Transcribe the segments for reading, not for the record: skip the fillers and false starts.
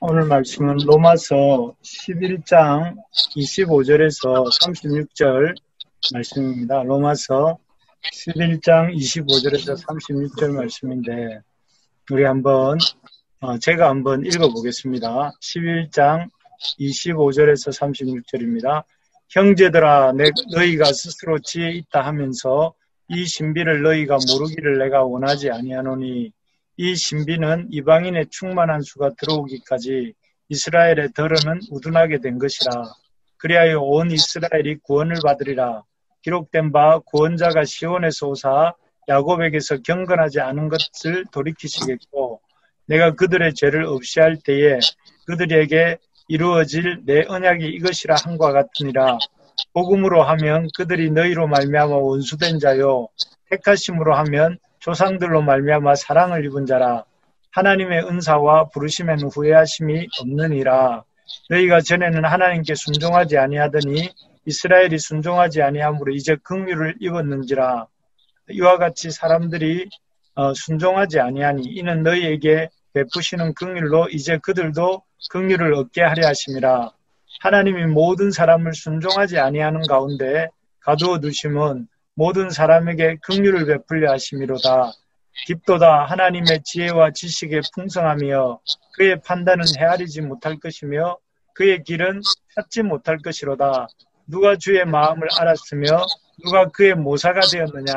오늘 말씀은 로마서 11장 25절에서 36절 말씀입니다. 로마서 11장 25절에서 36절 말씀인데 우리 제가 한번 읽어보겠습니다. 11장 25절에서 36절입니다. 형제들아, 너희가 스스로 지혜 있다 하면서 이 신비를 너희가 모르기를 내가 원하지 아니하노니 이 신비는 이방인의 충만한 수가 들어오기까지 이스라엘의 덜어는 우둔하게 된 것이라. 그리하여 온 이스라엘이 구원을 받으리라. 기록된 바 구원자가 시온에서 오사 야곱에게서 경건하지 않은 것을 돌이키시겠고 내가 그들의 죄를 없이 할 때에 그들에게 이루어질 내 언약이 이것이라 함과 같으니라. 복음으로 하면 그들이 너희로 말미암아 원수된 자요 택하심으로 하면 조상들로 말미암아 사랑을 입은 자라. 하나님의 은사와 부르심에는 후회하심이 없느니라. 너희가 전에는 하나님께 순종하지 아니하더니 이스라엘이 순종하지 아니함으로 이제 긍휼을 입었는지라. 이와 같이 사람들이 순종하지 아니하니 이는 너희에게 베푸시는 긍휼로 이제 그들도 긍휼을 얻게 하려 하심이라. 하나님이 모든 사람을 순종하지 아니하는 가운데 가두어 두심은 모든 사람에게 긍휼을 베풀려 하심이로다. 깊도다 하나님의 지혜와 지식의 풍성하며 그의 판단은 헤아리지 못할 것이며 그의 길은 찾지 못할 것이로다. 누가 주의 마음을 알았으며 누가 그의 모사가 되었느냐.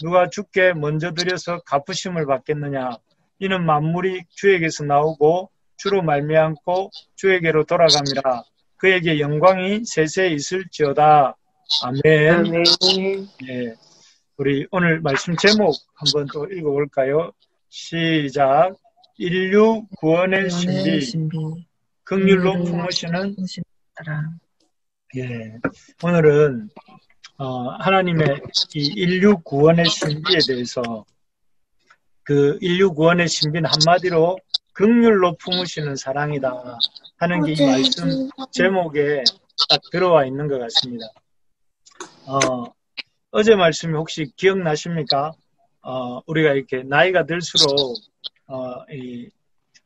누가 주께 먼저 드려서 갚으심을 받겠느냐. 이는 만물이 주에게서 나오고 주로 말미암고 주에게로 돌아갑니다. 그에게 영광이 세세히 있을지어다. 아멘. 아멘. 예, 우리 오늘 말씀 제목 한번 또 읽어볼까요? 시작. 인류 구원의 신비, 긍휼로 품으시는. 예, 오늘은 하나님의 이 인류 구원의 신비에 대해서 그 인류 구원의 신비는 한마디로 긍휼로 품으시는 사랑이다 하는 게 이 말씀 제목에 딱 들어와 있는 것 같습니다. 어제 말씀이 혹시 기억나십니까? 우리가 이렇게 나이가 들수록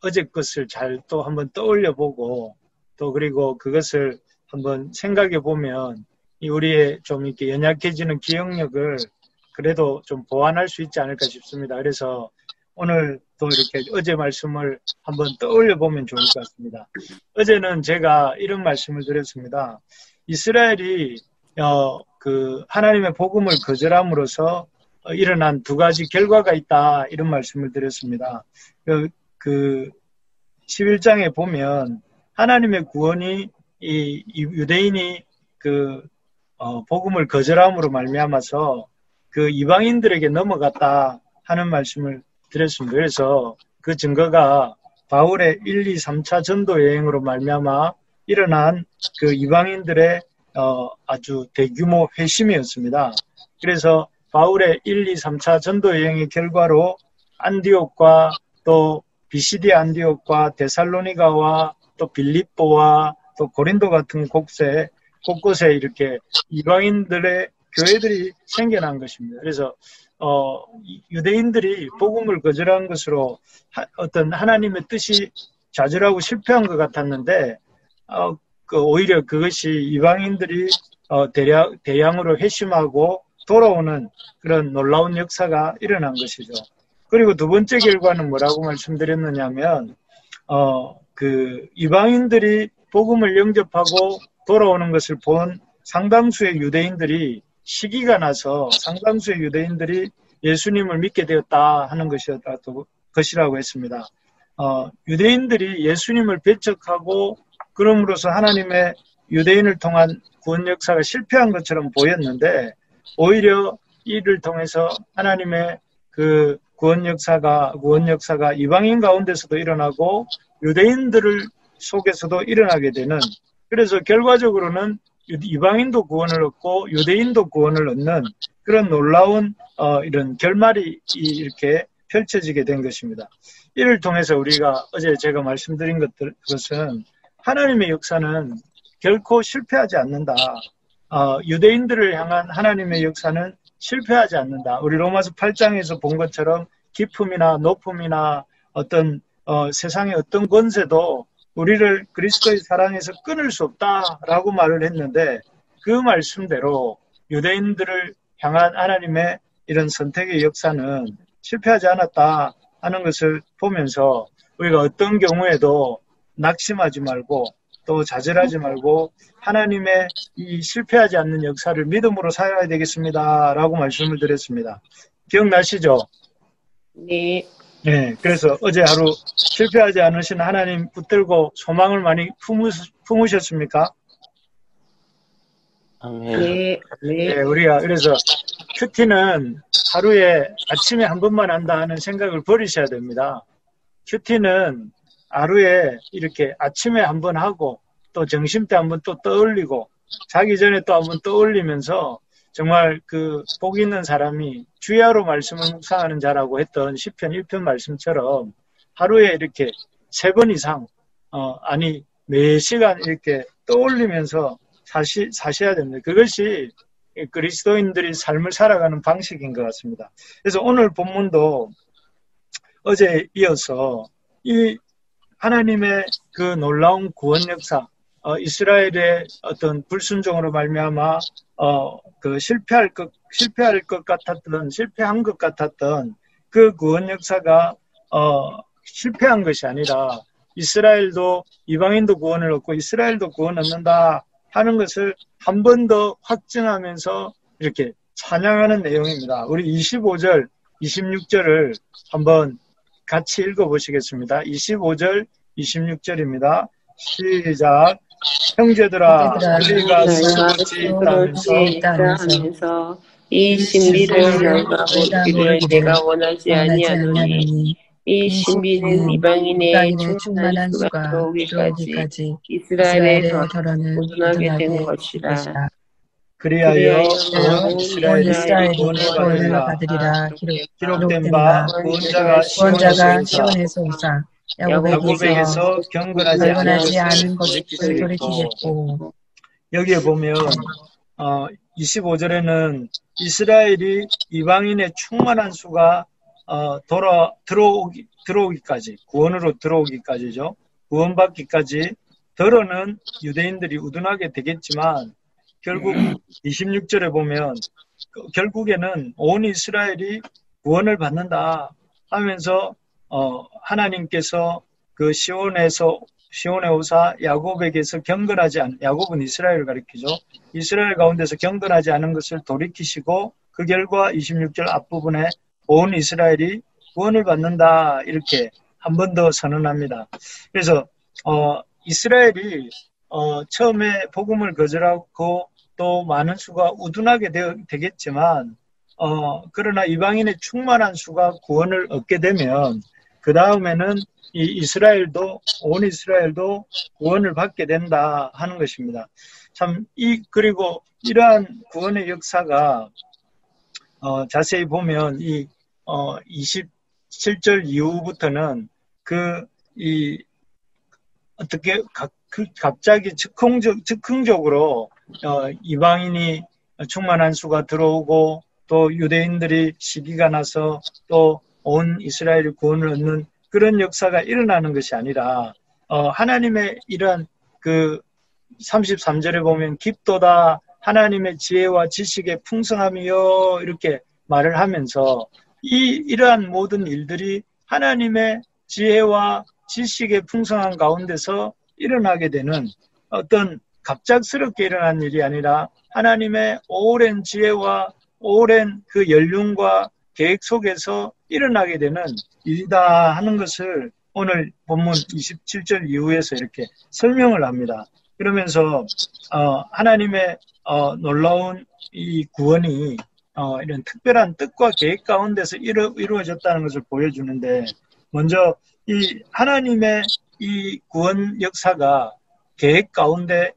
어제 것을 잘 또 한번 떠올려 보고 또 그리고 그것을 한번 생각해 보면 우리의 좀 이렇게 연약해지는 기억력을 그래도 좀 보완할 수 있지 않을까 싶습니다. 그래서 오늘 또 이렇게 어제 말씀을 한번 떠올려 보면 좋을 것 같습니다. 어제는 제가 이런 말씀을 드렸습니다. 이스라엘이 하나님의 복음을 거절함으로써 일어난 두 가지 결과가 있다 이런 말씀을 드렸습니다. 그 11장에 보면 하나님의 구원이 이 유대인이 복음을 거절함으로 말미암아서 그 이방인들에게 넘어갔다 하는 말씀을 드렸습니다. 그래서 그 증거가 바울의 1, 2, 3차 전도 여행으로 말미암아 일어난 그 이방인들의 아주 대규모 회심이었습니다. 그래서 바울의 1, 2, 3차 전도 여행의 결과로 안디옥과 또 비시디 안디옥과 데살로니가와 또 빌립보와 또 고린도 같은 곳곳에 이렇게 이방인들의 교회들이 생겨난 것입니다. 그래서 유대인들이 복음을 거절한 것으로 어떤 하나님의 뜻이 좌절하고 실패한 것 같았는데 오히려 그것이 이방인들이 대량으로 회심하고 돌아오는 그런 놀라운 역사가 일어난 것이죠. 그리고 두 번째 결과는 뭐라고 말씀드렸느냐면 이방인들이 복음을 영접하고 돌아오는 것을 본 상당수의 유대인들이 시기가 나서 상당수의 유대인들이 예수님을 믿게 되었다 하는 것이라고 했습니다. 유대인들이 예수님을 배척하고 그럼으로써 하나님의 유대인을 통한 구원 역사가 실패한 것처럼 보였는데 오히려 이를 통해서 하나님의 그 구원 역사가 이방인 가운데서도 일어나고 유대인들을 속에서도 일어나게 되는, 그래서 결과적으로는 이방인도 구원을 얻고 유대인도 구원을 얻는 그런 놀라운 이런 결말이 이렇게 펼쳐지게 된 것입니다. 이를 통해서 우리가 어제 제가 말씀드린 것은 하나님의 역사는 결코 실패하지 않는다. 유대인들을 향한 하나님의 역사는 실패하지 않는다. 우리 로마서 8장에서 본 것처럼 기품이나 높음이나 어떤 세상의 어떤 권세도 우리를 그리스도의 사랑에서 끊을 수 없다라고 말을 했는데 그 말씀대로 유대인들을 향한 하나님의 이런 선택의 역사는 실패하지 않았다 하는 것을 보면서 우리가 어떤 경우에도 낙심하지 말고 또 좌절하지 말고 하나님의 이 실패하지 않는 역사를 믿음으로 살아야 되겠습니다 라고 말씀을 드렸습니다. 기억나시죠? 네. 네, 그래서 어제 하루 실패하지 않으신 하나님 붙들고 소망을 많이 품으셨습니까? 네. 네, 우리가 그래서 큐티는 하루에 아침에 한 번만 한다 하는 생각을 버리셔야 됩니다. 큐티는 하루에 이렇게 아침에 한 번 하고 또 점심 때 한 번 또 떠올리고 자기 전에 또 한 번 떠올리면서 정말 그 복 있는 사람이 주야로 말씀을 묵상하는 자라고 했던 시편 1편 말씀처럼 하루에 이렇게 3번 이상 아니 매 시간 이렇게 떠올리면서 사셔야 됩니다. 그것이 그리스도인들이 삶을 살아가는 방식인 것 같습니다. 그래서 오늘 본문도 어제 이어서 이 하나님의 그 놀라운 구원 역사, 이스라엘의 어떤 불순종으로 말미암아 그 실패한 것 같았던 그 구원 역사가 실패한 것이 아니라 이스라엘도 이방인도 구원을 얻고 이스라엘도 구원 얻는다 하는 것을 한 번 더 확증하면서 이렇게 찬양하는 내용입니다. 우리 25절, 26절을 한번 같이 읽어보시겠습니다. 25절, 26절입니다. 시작. 형제들아, 너희가 스스로 있다면서 이 신비를 너희가 보기를 내가 원하지 아니하노니 이 신비는 이방인의 충만한 수가 들어오기까지 이스라엘에 도전하게 된 것이라. 그리하여 온 이스라엘이 구원을 받으리라. 기록된 바 구원자가 시온에서 오사 야곱에게서 경건하지 않은 것을 돌이키겠고. 여기에 보면 25절에는 이스라엘이 이방인의 충만한 수가 들어오기까지, 구원으로 들어오기까지죠. 구원받기까지 더러는 유대인들이 우둔하게 되겠지만 결국 26절에 보면 결국에는 온 이스라엘이 구원을 받는다 하면서 하나님께서 그 시온에 오사 야곱에게서 경건하지 않은, 야곱은 이스라엘을 가리키죠. 이스라엘 가운데서 경건하지 않은 것을 돌이키시고 그 결과 26절 앞부분에 온 이스라엘이 구원을 받는다 이렇게 한 번 더 선언합니다. 그래서 이스라엘이 처음에 복음을 거절하고 또 많은 수가 우둔하게 되겠지만 그러나 이방인의 충만한 수가 구원을 얻게 되면 그 다음에는 온 이스라엘도 구원을 받게 된다 하는 것입니다. 참 그리고 이러한 구원의 역사가 자세히 보면 27절 이후부터는 어떻게 갑자기 즉흥적으로 이방인이 충만한 수가 들어오고 또 유대인들이 시기가 나서 또 온 이스라엘이 구원을 얻는 그런 역사가 일어나는 것이 아니라 하나님의 이런 그 33절에 보면 깊도다 하나님의 지혜와 지식의 풍성함이요 이렇게 말을 하면서 이러한 모든 일들이 하나님의 지혜와 지식의 풍성함 가운데서 일어나게 되는 어떤 갑작스럽게 일어난 일이 아니라 하나님의 오랜 지혜와 오랜 그 연륜과 계획 속에서 일어나게 되는 일이다 하는 것을 오늘 본문 27절 이후에서 이렇게 설명을 합니다. 그러면서 하나님의 놀라운 이 구원이 이런 특별한 뜻과 계획 가운데서 이루어졌다는 것을 보여주는데 먼저 이 하나님의 이 구원 역사가 계획 가운데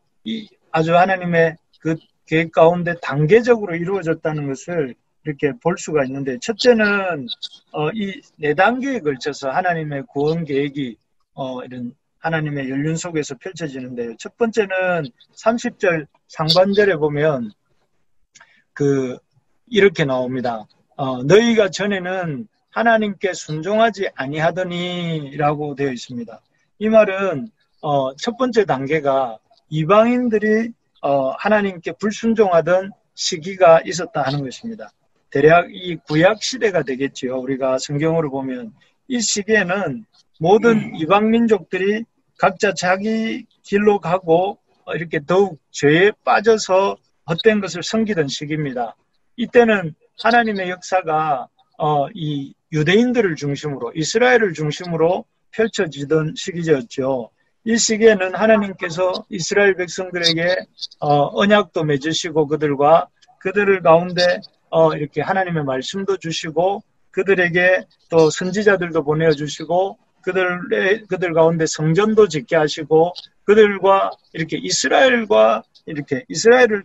아주 하나님의 그 계획 가운데 단계적으로 이루어졌다는 것을 이렇게 볼 수가 있는데 첫째는 이 4단계에 걸쳐서 하나님의 구원 계획이 이런 하나님의 연륜 속에서 펼쳐지는데요. 첫 번째는 30절 상반절에 보면 이렇게 나옵니다. 너희가 전에는 하나님께 순종하지 아니하더니 라고 되어 있습니다. 이 말은 첫 번째 단계가 이방인들이 하나님께 불순종하던 시기가 있었다 하는 것입니다. 대략 이 구약 시대가 되겠지요. 우리가 성경으로 보면 이 시기에는 모든 이방 민족들이 각자 자기 길로 가고 이렇게 더욱 죄에 빠져서 헛된 것을 섬기던 시기입니다. 이때는 하나님의 역사가 이 유대인들을 중심으로 이스라엘을 중심으로 펼쳐지던 시기였죠. 이 시기에는 하나님께서 이스라엘 백성들에게 언약도 맺으시고 그들을 가운데 이렇게 하나님의 말씀도 주시고 그들에게 또 선지자들도 보내주시고 그들 가운데 성전도 짓게 하시고 그들과 이렇게 이스라엘을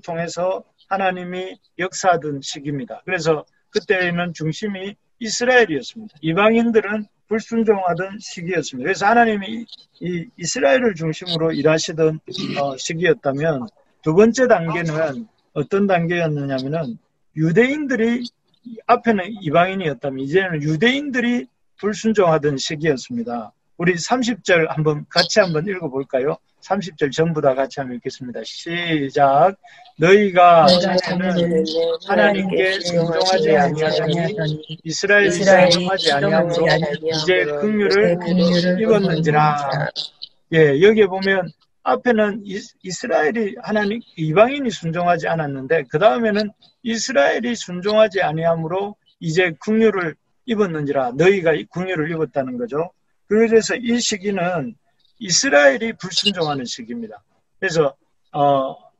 통해서 하나님이 역사하던 시기입니다. 그래서 그때는 중심이 이스라엘이었습니다. 이방인들은 불순종하던 시기였습니다. 그래서 하나님이 이 이스라엘을 중심으로 일하시던 시기였다면 두 번째 단계는 어떤 단계였느냐면은 유대인들이 앞에는 이방인이었다면 이제는 유대인들이 불순종하던 시기였습니다. 우리 30절 같이 한번 읽어볼까요? 30절 전부 다 같이 한번 읽겠습니다. 시작. 너희가 전에는 하나님께 순종하지 아니하더니 이스라엘이 순종하지 아니하므로 이제 긍휼을 입었는지라. 예, 여기에 보면 앞에는 이스라엘이 이방인이 순종하지 않았는데 그 다음에는 이스라엘이 순종하지 아니하므로 이제 긍휼을 입었는지라. 너희가 긍휼을 입었다는 거죠. 그래서 이 시기는 이스라엘이 불순종하는 시기입니다. 그래서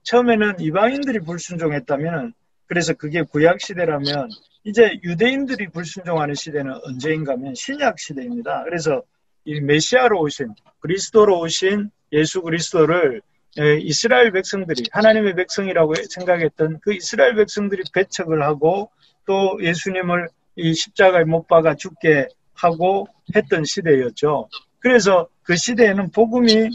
처음에는 이방인들이 불순종했다면 그래서 그게 구약 시대라면 이제 유대인들이 불순종하는 시대는 언제인가 하면 신약 시대입니다. 그래서 이 메시아로 오신 그리스도로 오신 예수 그리스도를 이스라엘 백성들이 하나님의 백성이라고 생각했던 그 이스라엘 백성들이 배척을 하고 또 예수님을 이 십자가에 못 박아 죽게 하고 했던 시대였죠. 그래서 그 시대에는 복음이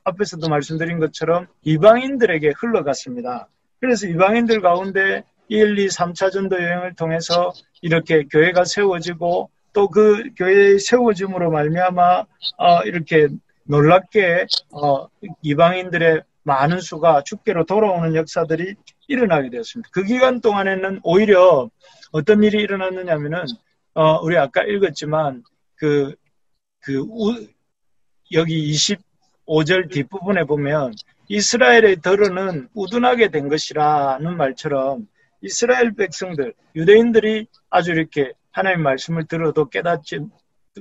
앞에서도 말씀드린 것처럼 이방인들에게 흘러갔습니다. 그래서 이방인들 가운데 1, 2, 3차 전도 여행을 통해서 이렇게 교회가 세워지고 또 그 교회의 세워짐으로 말미암아 이렇게 놀랍게 이방인들의 많은 수가 주께로 돌아오는 역사들이 일어나게 되었습니다. 그 기간 동안에는 오히려 어떤 일이 일어났느냐면은 우리 아까 읽었지만 여기 25절 뒷부분에 보면 이스라엘의 덜어는 우둔하게 된 것이라는 말처럼 이스라엘 백성들, 유대인들이 아주 이렇게 하나님의 말씀을 들어도 깨닫지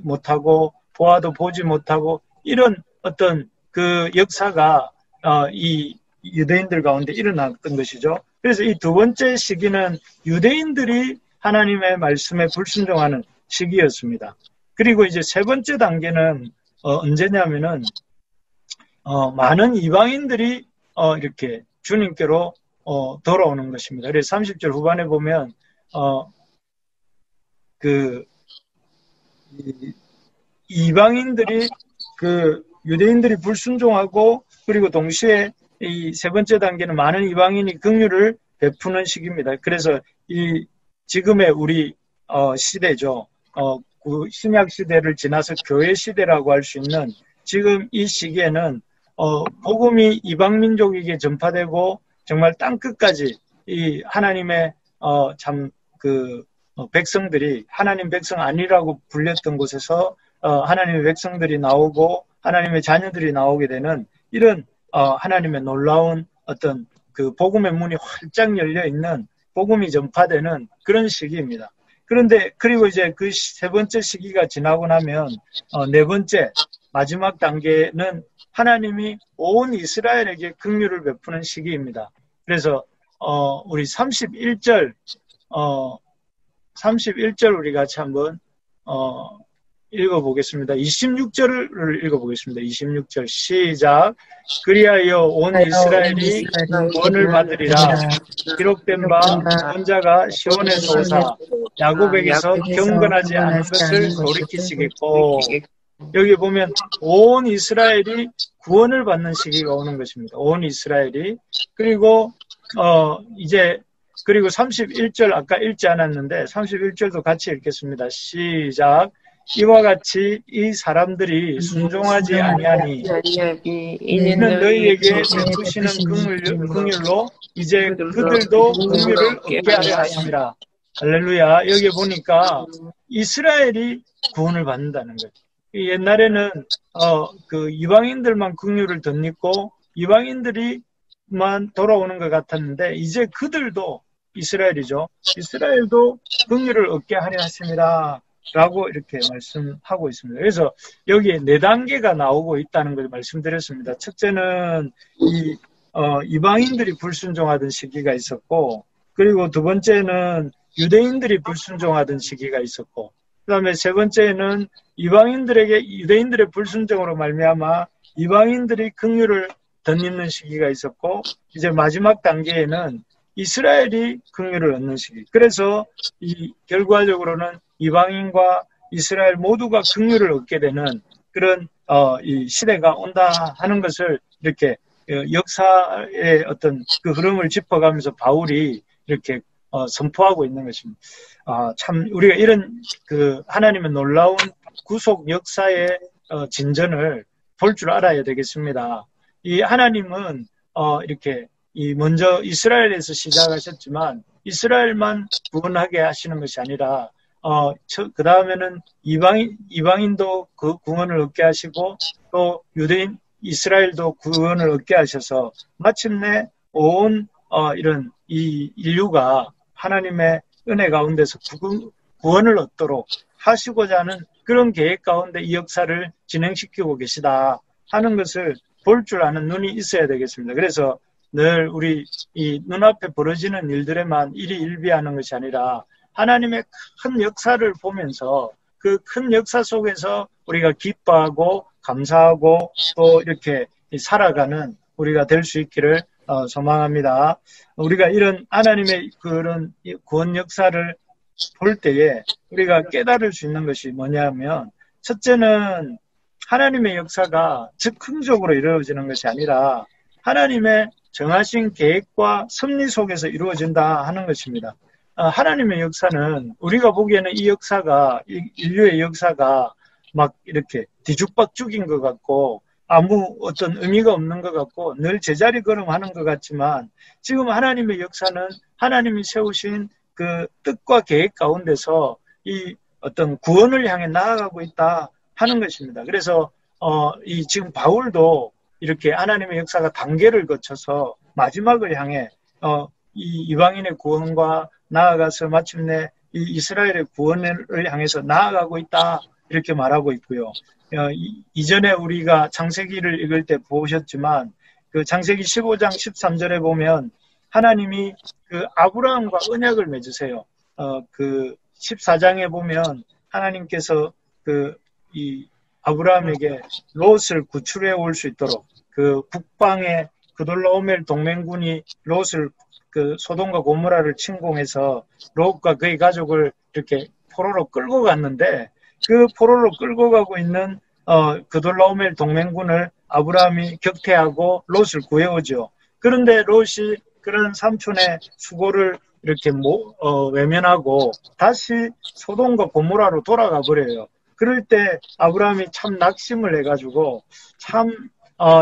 못하고 보아도 보지 못하고 이런 어떤 그 역사가 이 유대인들 가운데 일어났던 것이죠. 그래서 이 두 번째 시기는 유대인들이 하나님의 말씀에 불순종하는 시기였습니다. 그리고 이제 세 번째 단계는 언제냐면은 많은 이방인들이 이렇게 주님께로 돌아오는 것입니다. 그래서 30절 후반에 보면 이방인들이 유대인들이 불순종하고 그리고 동시에 이 세 번째 단계는 많은 이방인이 긍휼을 베푸는 시기입니다. 그래서 이 지금의 우리 시대죠. 신약 시대를 지나서 교회 시대라고 할 수 있는 지금 이 시기에는 복음이 이방 민족에게 전파되고 정말 땅 끝까지 이 하나님의 백성들이 하나님 백성 아니라고 불렸던 곳에서 하나님의 백성들이 나오고 하나님의 자녀들이 나오게 되는 이런 하나님의 놀라운 어떤 그 복음의 문이 활짝 열려 있는 복음이 전파되는 그런 시기입니다. 그런데 그리고 이제 그 세 번째 시기가 지나고 나면 네 번째 마지막 단계는 하나님이 온 이스라엘에게 긍휼을 베푸는 시기입니다. 그래서 우리 31절 우리 같이 한번 읽어보겠습니다. 26절을 읽어보겠습니다. 26절 시작. 그리하여 온 이스라엘이 구원을 받으리라. 기록된 바 혼자가 시온에서 오사 야곱에게서 경건하지 않은 것을 돌이키시겠고. 여기 보면 온 이스라엘이 구원을 받는 시기가 오는 것입니다. 온 이스라엘이. 그리고 그리고 31절 아까 읽지 않았는데 31절도 같이 읽겠습니다. 시작. 이와 같이 이 사람들이 순종하지 아니하니 이는 너희에게 베푸시는 긍휼로 이제 그들도 긍휼을 얻게 하려 하심이라. 할렐루야. 여기 보니까 이스라엘이 구원을 받는다는 거죠. 옛날에는 그 이방인들만 긍휼을 덧입고 이방인들이만 돌아오는 것 같았는데 이제 그들도 이스라엘이죠. 이스라엘도 긍휼을 얻게 하려 하심이라 라고 이렇게 말씀하고 있습니다. 그래서 여기에 4단계가 나오고 있다는 걸 말씀드렸습니다. 첫째는 이방인들이 불순종하던 시기가 있었고, 그리고 두 번째는 유대인들이 불순종하던 시기가 있었고, 그 다음에 세 번째는 유대인들의 불순종으로 말미암아 이방인들이 긍휼을 덧입는 시기가 있었고, 이제 마지막 단계에는 이스라엘이 긍휼을 얻는 시기. 그래서 결과적으로는 이방인과 이스라엘 모두가 긍휼을 얻게 되는 그런 이 시대가 온다 하는 것을 이렇게 역사의 어떤 그 흐름을 짚어가면서 바울이 이렇게 선포하고 있는 것입니다. 참 우리가 이런 그 하나님의 놀라운 구속 역사의 진전을 볼 줄 알아야 되겠습니다. 이 하나님은 이렇게 먼저 이스라엘에서 시작하셨지만 이스라엘만 구원하게 하시는 것이 아니라 그 다음에는 이방인도 그 구원을 얻게 하시고 또 유대인 이스라엘도 구원을 얻게 하셔서 마침내 온 이런 이 인류가 하나님의 은혜 가운데서 구원을 얻도록 하시고자 하는 그런 계획 가운데 이 역사를 진행시키고 계시다 하는 것을 볼 줄 아는 눈이 있어야 되겠습니다. 그래서 늘 우리 이 눈앞에 벌어지는 일들에만 일희일비하는 것이 아니라 하나님의 큰 역사를 보면서 그 큰 역사 속에서 우리가 기뻐하고 감사하고 또 이렇게 살아가는 우리가 될 수 있기를 소망합니다. 우리가 이런 하나님의 그런 구원 역사를 볼 때에 우리가 깨달을 수 있는 것이 뭐냐면 첫째는 하나님의 역사가 즉흥적으로 이루어지는 것이 아니라 하나님의 정하신 계획과 섭리 속에서 이루어진다 하는 것입니다. 하나님의 역사는 우리가 보기에는 이 역사가 인류의 역사가 막 이렇게 뒤죽박죽인 것 같고 아무 어떤 의미가 없는 것 같고 늘 제자리 걸음하는 것 같지만 지금 하나님의 역사는 하나님이 세우신 그 뜻과 계획 가운데서 이 어떤 구원을 향해 나아가고 있다 하는 것입니다. 그래서 이 지금 바울도 이렇게 하나님의 역사가 단계를 거쳐서 마지막을 향해 이 이방인의 구원과 나아가서 마침내 이 이스라엘의 구원을 향해서 나아가고 있다 이렇게 말하고 있고요. 이전에 우리가 창세기를 읽을 때 보셨지만 그 창세기 15장 13절에 보면 하나님이 그 아브라함과 언약을 맺으세요. 그 14장에 보면 하나님께서 이 아브라함에게 롯을 구출해 올 수 있도록 그 북방의 그돌라오멜 동맹군이 롯을 그 소돔과 고모라를 침공해서 롯과 그의 가족을 이렇게 포로로 끌고 갔는데 그 포로로 끌고 가고 있는 그돌라오멜 동맹군을 아브라함이 격퇴하고 롯을 구해오죠. 그런데 롯이 그런 삼촌의 수고를 이렇게 외면하고 다시 소돔과 고모라로 돌아가 버려요. 그럴 때 아브라함이 참 낙심을 해가지고 참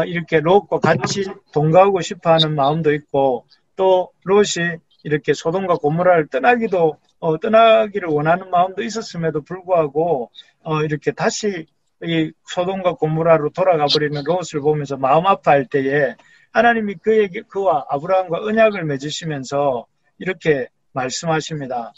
이렇게 롯과 같이 동거하고 싶어하는 마음도 있고 또 롯이 이렇게 소돔과 고모라를 떠나기를 원하는 마음도 있었음에도 불구하고 이렇게 다시 이 소돔과 고모라로 돌아가 버리는 롯을 보면서 마음 아파할 때에 하나님이 그와 아브라함과 언약을 맺으시면서 이렇게 말씀하십니다.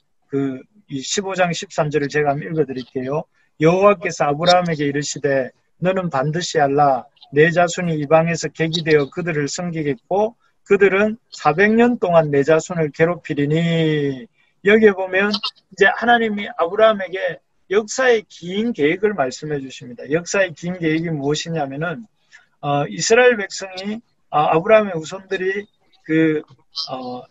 이 15장 13절을 제가 한번 읽어드릴게요. 여호와께서 아브라함에게 이르시되 너는 반드시 알라 내 자손이 이방에서 객이 되어 그들을 섬기겠고 그들은 400년 동안 내 자손을 괴롭히리니. 여기에 보면 이제 하나님이 아브라함에게 역사의 긴 계획을 말씀해 주십니다. 역사의 긴 계획이 무엇이냐면은 이스라엘 백성이 아브라함의 후손들이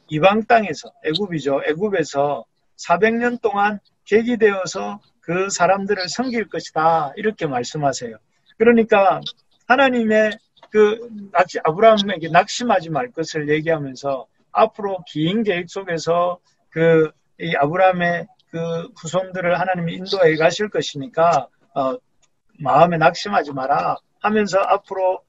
이방 땅에서 애굽이죠. 애굽에서 400년 동안 객이 되어서 그 사람들을 섬길 것이다. 이렇게 말씀하세요. 그러니까 하나님의 아브라함에게 낙심하지 말 것을 얘기하면서 앞으로 긴 계획 속에서 이 아브라함의 그 후손들을 하나님이 인도해 가실 것이니까 마음에 낙심하지 마라 하면서 앞으로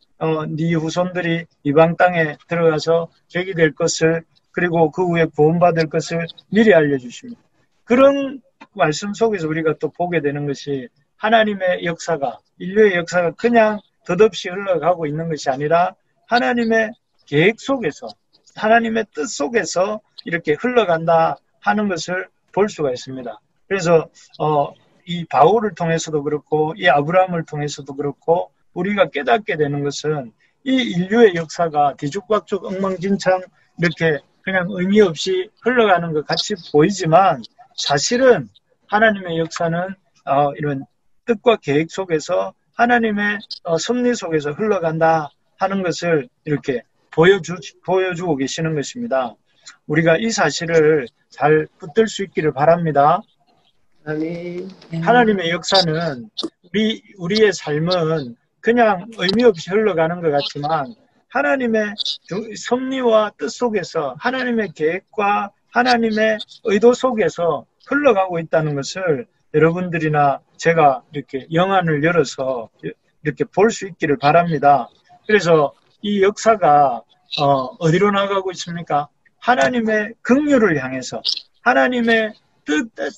네 후손들이 이방 땅에 들어가서 백이 될 것을 그리고 그 후에 구원받을 것을 미리 알려주십니다. 그런 말씀 속에서 우리가 또 보게 되는 것이 하나님의 역사가 인류의 역사가 그냥 덧없이 흘러가고 있는 것이 아니라 하나님의 계획 속에서 하나님의 뜻 속에서 이렇게 흘러간다 하는 것을 볼 수가 있습니다. 그래서 이 바울을 통해서도 그렇고 이 아브라함을 통해서도 그렇고 우리가 깨닫게 되는 것은 이 인류의 역사가 뒤죽박죽 엉망진창 이렇게 그냥 의미 없이 흘러가는 것 같이 보이지만 사실은 하나님의 역사는 이런 뜻과 계획 속에서 하나님의 섭리 속에서 흘러간다 하는 것을 이렇게 보여주고 계시는 것입니다. 우리가 이 사실을 잘 붙들 수 있기를 바랍니다. 아멘. 하나님의 역사는 우리의 삶은 그냥 의미 없이 흘러가는 것 같지만 하나님의 섭리와 뜻 속에서 하나님의 계획과 하나님의 의도 속에서 흘러가고 있다는 것을 여러분들이나 제가 이렇게 영안을 열어서 이렇게 볼 수 있기를 바랍니다. 그래서 이 역사가 어디로 나가고 있습니까? 하나님의 긍휼을 향해서 하나님의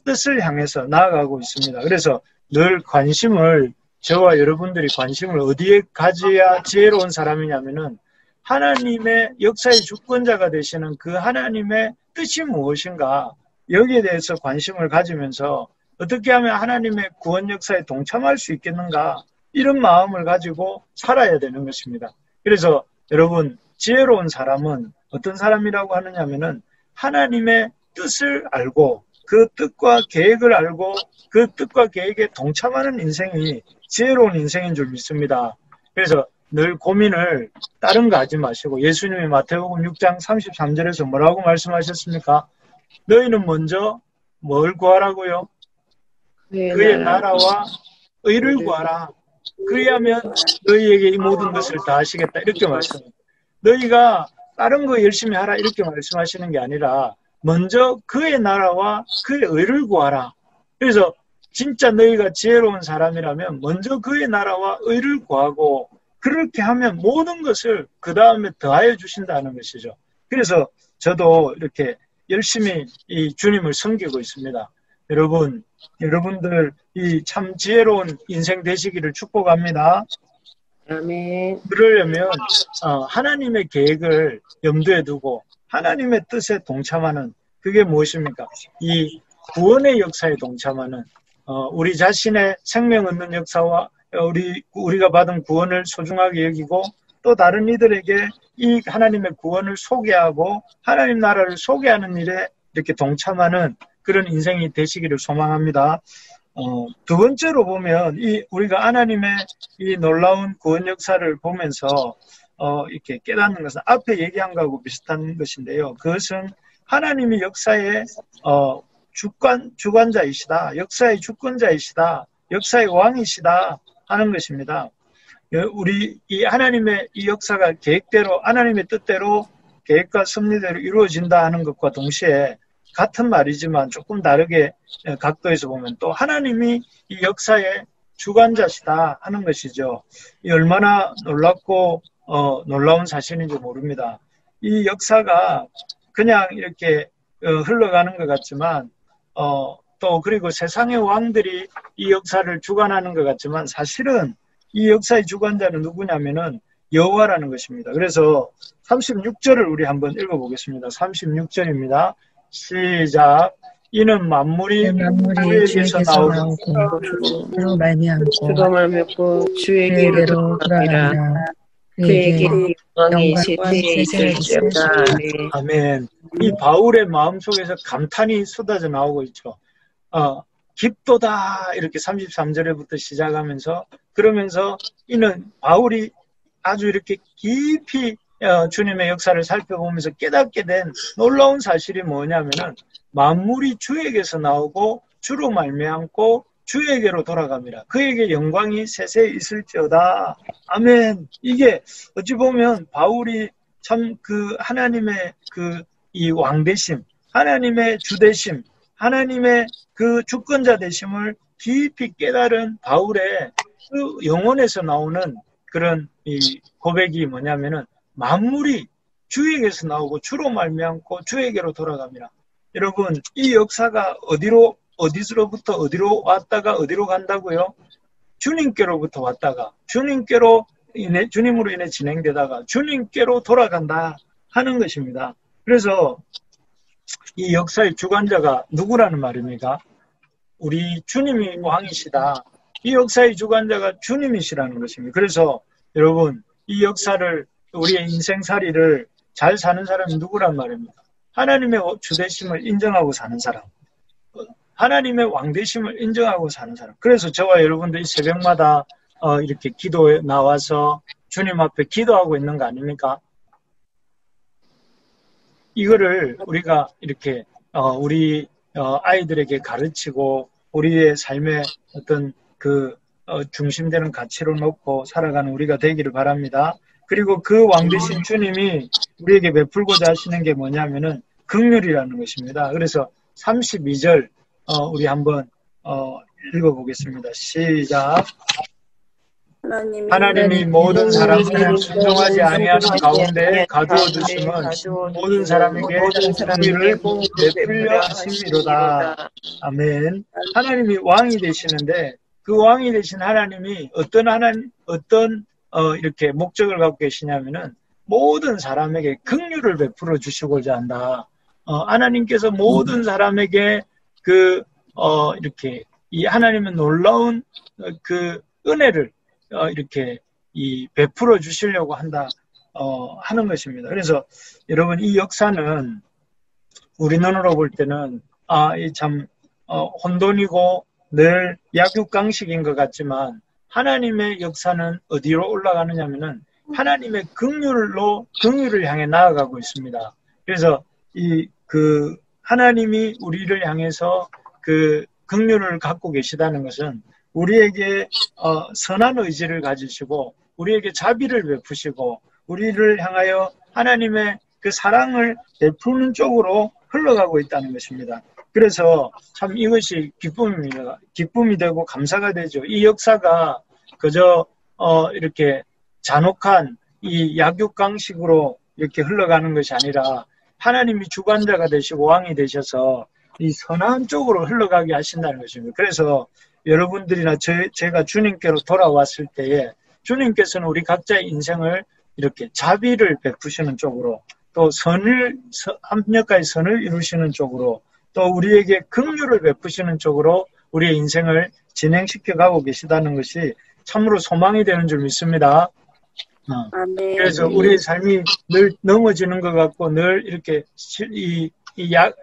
뜻을 향해서 나아가고 있습니다. 그래서 늘 관심을 저와 여러분들이 관심을 어디에 가져야 지혜로운 사람이냐면은 하나님의 역사의 주권자가 되시는 그 하나님의 뜻이 무엇인가 여기에 대해서 관심을 가지면서 어떻게 하면 하나님의 구원 역사에 동참할 수 있겠는가 이런 마음을 가지고 살아야 되는 것입니다. 그래서 여러분 지혜로운 사람은 어떤 사람이라고 하느냐면은 하나님의 뜻을 알고 그 뜻과 계획을 알고 그 뜻과 계획에 동참하는 인생이 지혜로운 인생인 줄 믿습니다. 그래서 늘 고민을 다른 거 하지 마시고 예수님이 마태복음 6장 33절에서 뭐라고 말씀하셨습니까? 너희는 먼저 뭘 구하라고요? 그의 나라와 의를 구하라. 그리하면 너희에게 이 모든 것을 다 하시겠다. 이렇게 말씀합니다. 너희가 다른 거 열심히 하라 이렇게 말씀하시는 게 아니라 먼저 그의 나라와 그의 의를 구하라. 그래서 진짜 너희가 지혜로운 사람이라면 먼저 그의 나라와 의를 구하고 그렇게 하면 모든 것을 그 다음에 더하여 주신다는 것이죠. 그래서 저도 이렇게 열심히 이 주님을 섬기고 있습니다. 여러분들 이 참 지혜로운 인생 되시기를 축복합니다. 아멘. 그러려면 하나님의 계획을 염두에 두고 하나님의 뜻에 동참하는 그게 무엇입니까? 이 구원의 역사에 동참하는 우리 자신의 생명 얻는 역사와 우리가 받은 구원을 소중하게 여기고 또 다른 이들에게 이 하나님의 구원을 소개하고 하나님 나라를 소개하는 일에 이렇게 동참하는 그런 인생이 되시기를 소망합니다. 두 번째로 보면 우리가 하나님의 이 놀라운 구원 역사를 보면서 이렇게 깨닫는 것은 앞에 얘기한 거하고 비슷한 것인데요. 그것은 하나님이 역사의 주관자이시다. 역사의 주권자이시다. 역사의 왕이시다 하는 것입니다. 우리 이 하나님의 이 역사가 계획대로 하나님의 뜻대로 계획과 섭리대로 이루어진다 하는 것과 동시에 같은 말이지만 조금 다르게 각도에서 보면 또 하나님이 이 역사의 주관자시다 하는 것이죠. 이 얼마나 놀랍고 놀라운 사실인지 모릅니다. 이 역사가 그냥 이렇게 흘러가는 것 같지만 또 그리고 세상의 왕들이 이 역사를 주관하는 것 같지만 사실은 이 역사의 주관자는 누구냐면은 여호와라는 것입니다. 그래서 36절을 우리 한번 읽어보겠습니다. 36절입니다. 시작. 이는 만물이 주에게서 나오고 주로 말미암고 주에게로 돌아가니라. 그에게 영광이 세세에 있을지어다. 아멘. 이 바울의 마음속에서 감탄이 쏟아져 나오고 있죠. 깊도다 이렇게 33절에부터 시작하면서 그러면서 이는 바울이 아주 이렇게 깊이 주님의 역사를 살펴보면서 깨닫게 된 놀라운 사실이 뭐냐면은 만물이 주에게서 나오고 주로 말미암고 주에게로 돌아갑니다. 그에게 영광이 세세에 있을지어다. 아멘. 이게 어찌 보면 바울이 참 그 하나님의 이 왕되심, 하나님의 주되심, 하나님의 그 주권자 되심을 깊이 깨달은 바울의 그 영혼에서 나오는 그런 이 고백이 뭐냐면은 만물이 주에게서 나오고 주로 말미암고 주에게로 돌아갑니다. 여러분, 이 역사가 어디서로부터 어디로 왔다가 어디로 간다고요? 주님께로부터 왔다가 주님으로 인해 진행되다가 주님께로 돌아간다 하는 것입니다. 그래서 이 역사의 주관자가 누구라는 말입니까? 우리 주님이 왕이시다. 이 역사의 주관자가 주님이시라는 것입니다. 그래서 여러분, 이 역사를, 우리의 인생살이를 잘 사는 사람이 누구란 말입니까? 하나님의 주되심을 인정하고 사는 사람, 하나님의 왕되심을 인정하고 사는 사람. 그래서 저와 여러분들 이 새벽마다 이렇게 기도에 나와서 주님 앞에 기도하고 있는 거 아닙니까? 이거를 우리가 이렇게 우리 아이들에게 가르치고 우리의 삶의 어떤 중심되는 가치로 놓고 살아가는 우리가 되기를 바랍니다. 그리고 그 왕되신 주님이 우리에게 베풀고자 하시는 게 뭐냐면은 긍휼이라는 것입니다. 그래서 32절 우리 한번 읽어보겠습니다. 시작. 하나님이 모든 사람을 순종하지 아니하는 가운데 가두어 두심은 모든 사람에게 긍휼을 베풀려 하심이로다. 아멘. 하나님이 왕이 되시는데 그 왕이 되신 하나님이 어떤 이렇게 목적을 갖고 계시냐면은 모든 사람에게 긍휼을 베풀어 주시고자 한다. 하나님께서 모든 사람에게 이렇게 이 하나님의 놀라운 그 은혜를 이렇게 베풀어 주시려고 한다 하는 것입니다. 그래서 여러분, 이 역사는 우리 눈으로 볼 때는 참 혼돈이고 늘 약육강식인 것 같지만 하나님의 역사는 어디로 올라가느냐면은 하나님의 긍휼을 향해 나아가고 있습니다. 그래서 하나님이 우리를 향해서 그 긍휼을 갖고 계시다는 것은 우리에게 선한 의지를 가지시고 우리에게 자비를 베푸시고 우리를 향하여 하나님의 그 사랑을 베푸는 쪽으로 흘러가고 있다는 것입니다. 그래서 참 이것이 기쁨입니다. 기쁨이 되고 감사가 되죠. 이 역사가 그저 이렇게 잔혹한 이 약육강식으로 이렇게 흘러가는 것이 아니라 하나님이 주관자가 되시고 왕이 되셔서 이 선한 쪽으로 흘러가게 하신다는 것입니다. 그래서 여러분들이나 제가 주님께로 돌아왔을 때에 주님께서는 우리 각자의 인생을 이렇게 자비를 베푸시는 쪽으로 또 합력과의 선을 이루시는 쪽으로 또 우리에게 긍휼을 베푸시는 쪽으로 우리의 인생을 진행시켜 가고 계시다는 것이 참으로 소망이 되는 줄 믿습니다. 그래서 우리의 삶이 늘 넘어지는 것 같고 늘 이렇게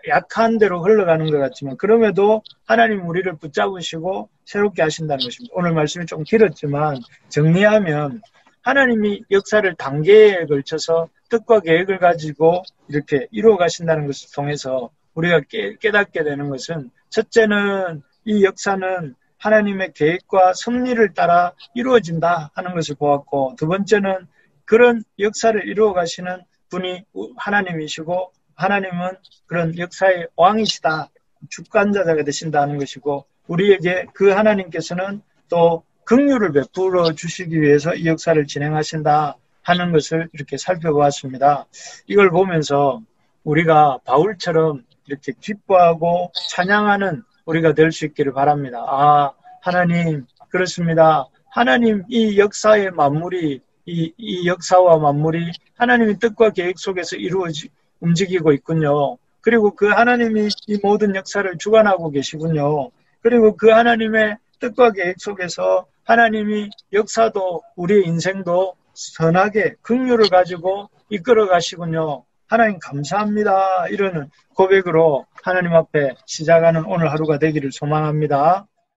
약한 대로 흘러가는 것 같지만 그럼에도 하나님 우리를 붙잡으시고 새롭게 하신다는 것입니다. 오늘 말씀이 좀 길었지만 정리하면 하나님이 역사를 단계에 걸쳐서 뜻과 계획을 가지고 이렇게 이루어 가신다는 것을 통해서 우리가 깨닫게 되는 것은 첫째는 이 역사는 하나님의 계획과 섭리를 따라 이루어진다 하는 것을 보았고 두 번째는 그런 역사를 이루어 가시는 분이 하나님이시고 하나님은 그런 역사의 왕이시다. 주관자가 되신다는 것이고 우리에게 그 하나님께서는 또 긍휼을 베풀어 주시기 위해서 이 역사를 진행하신다 하는 것을 이렇게 살펴보았습니다. 이걸 보면서 우리가 바울처럼 이렇게 기뻐하고 찬양하는 우리가 될 수 있기를 바랍니다. 하나님 그렇습니다. 하나님 이 역사의 만물이 이 역사와 만물이 하나님의 뜻과 계획 속에서 움직이고 있군요. 그리고 그 하나님이 이 모든 역사를 주관하고 계시군요. 그리고 그 하나님의 뜻과 계획 속에서 하나님이 역사도 우리의 인생도 선하게 긍휼을 가지고 이끌어 가시군요. 하나님 감사합니다. 이러는 고백으로 하나님 앞에 시작하는 오늘 하루가 되기를 소망합니다.